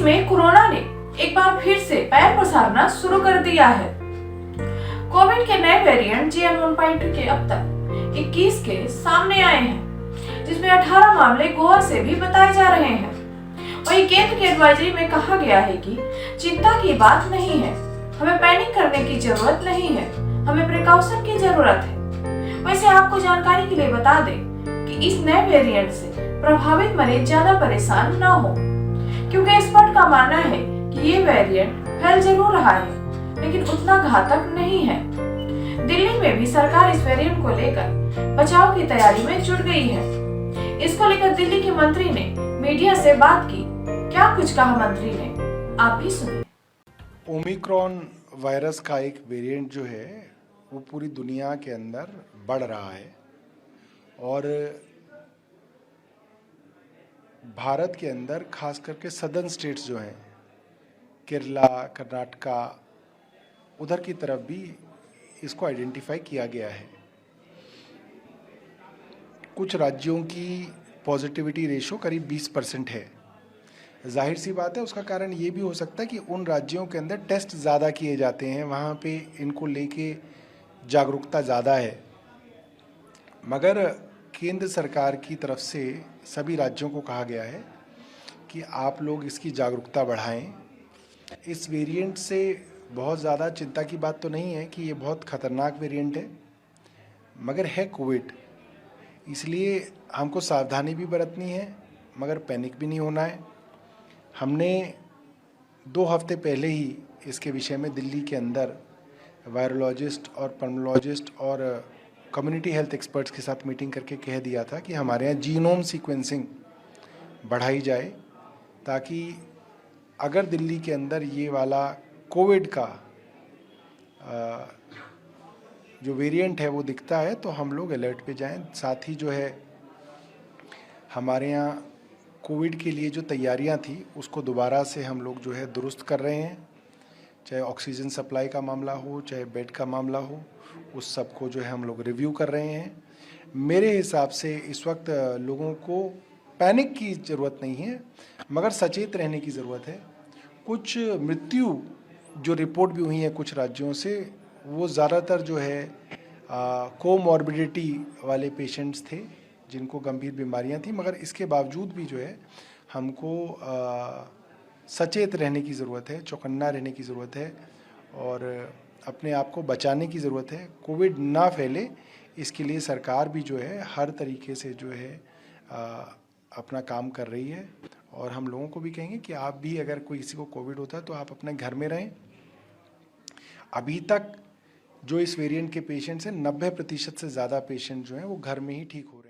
में कोरोना ने एक बार फिर से पैर पसारना शुरू कर दिया है। कोविड के नए वेरिएंट JN.1 के अब तक 21 के सामने आए हैं, जिसमें 18 मामले गोवा से भी बताए जा रहे हैं। वहीं केंद्र की एडवाइजरी में कहा गया है कि चिंता की बात नहीं है, हमें पैनिक करने की जरूरत नहीं है, हमें प्रिकॉशन की जरूरत है। वैसे आपको जानकारी के लिए बता दें कि इस नए वेरिएंट से प्रभावित मरीज ज्यादा परेशान न हो, क्योंकि एक्सपर्ट का मानना है कि ये वेरिएंट फैल जरूर रहा है लेकिन उतना घातक नहीं है। दिल्ली में भी सरकार इस वेरिएंट को लेकर बचाव की तैयारी में जुट गई है। इसको लेकर दिल्ली के मंत्री ने मीडिया से बात की। क्या कुछ कहा मंत्री ने, आप भी सुनिए। ओमिक्रॉन वायरस का एक वेरिएंट जो है वो पूरी दुनिया के अंदर बढ़ रहा है और भारत के अंदर खास करके सदर्न स्टेट्स जो हैं, केरला, कर्नाटका, उधर की तरफ भी इसको आइडेंटिफाई किया गया है। कुछ राज्यों की पॉजिटिविटी रेशो करीब 20% है। जाहिर सी बात है, उसका कारण ये भी हो सकता है कि उन राज्यों के अंदर टेस्ट ज़्यादा किए जाते हैं, वहाँ पे इनको लेके जागरूकता ज़्यादा है। मगर केंद्र सरकार की तरफ से सभी राज्यों को कहा गया है कि आप लोग इसकी जागरूकता बढ़ाएं। इस वेरिएंट से बहुत ज़्यादा चिंता की बात तो नहीं है कि ये बहुत ख़तरनाक वेरिएंट है, मगर है कोविड, इसलिए हमको सावधानी भी बरतनी है मगर पैनिक भी नहीं होना है। हमने 2 हफ्ते पहले ही इसके विषय में दिल्ली के अंदर वायरोलॉजिस्ट और पल्मोलॉजिस्ट और कम्युनिटी हेल्थ एक्सपर्ट्स के साथ मीटिंग करके कह दिया था कि हमारे यहाँ जीनोम सीक्वेंसिंग बढ़ाई जाए, ताकि अगर दिल्ली के अंदर ये वाला कोविड का जो वेरिएंट है वो दिखता है तो हम लोग अलर्ट पे जाएं। साथ ही जो है हमारे यहाँ कोविड के लिए जो तैयारियां थी उसको दोबारा से हम लोग जो है दुरुस्त कर रहे हैं, चाहे ऑक्सीजन सप्लाई का मामला हो, चाहे बेड का मामला हो, उस सब को जो है हम लोग रिव्यू कर रहे हैं। मेरे हिसाब से इस वक्त लोगों को पैनिक की ज़रूरत नहीं है मगर सचेत रहने की ज़रूरत है। कुछ मृत्यु जो रिपोर्ट भी हुई है कुछ राज्यों से, वो ज़्यादातर जो है कोमॉर्बिडिटी वाले पेशेंट्स थे जिनको गंभीर बीमारियां थी, मगर इसके बावजूद भी जो है हमको सचेत रहने की ज़रूरत है, चौकन्ना रहने की ज़रूरत है और अपने आप को बचाने की ज़रूरत है। कोविड ना फैले इसके लिए सरकार भी जो है हर तरीके से जो है अपना काम कर रही है और हम लोगों को भी कहेंगे कि आप भी अगर कोई किसी को कोविड होता है तो आप अपने घर में रहें। अभी तक जो इस वेरिएंट के पेशेंट्स हैं 90% से ज़्यादा पेशेंट जो हैं वो घर में ही ठीक हो